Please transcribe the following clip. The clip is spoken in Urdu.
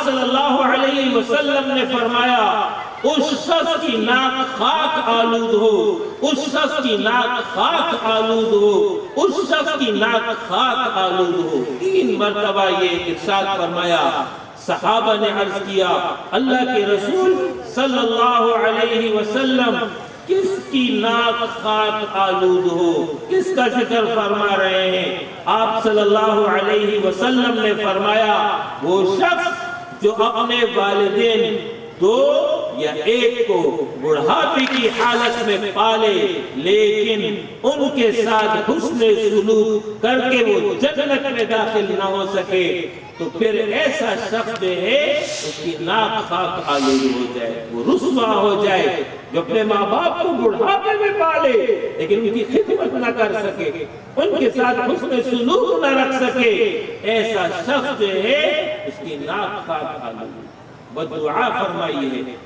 صلی اللہ علیہ وسلم نے فرمایا اس شخص کی ناک خاک آلود ہو، اس شخص کی ناک خاک آلود ہو، اس شخص کی ناک خاک آلود ہو۔ 3 مرتبہ یہ ارشاد فرمایا۔ صحابہ نے عرض کیا اللہ کے رسول صلی اللہ علیہ وسلم کس کی ناک خاک آلود ہو، کس کا ذکر فرما رہے ہیں؟ آپ صلی اللہ علیہ وسلم نے فرمایا وہ شخص جو اپنے والدین 2 یا 1 کو بڑھاپے کی حالت میں پالے لیکن ان کے ساتھ حسن سلوک کر کے وہ جنت میں داخل نہ ہو سکے تو پھر ایسا شخص جو ہے اس کی ناک خاک آلود ہو جائے، وہ رسوا ہو جائے، جو اپنے ماں باپ کو بڑھاپے میں پالے لیکن ان کی خدمت نہ کر سکے، ان کے ساتھ حسن سلوک نہ رکھ سکے، ایسا شخص جو ہے اس کی ناک خاک آلود۔ بدعا فرمائی ہے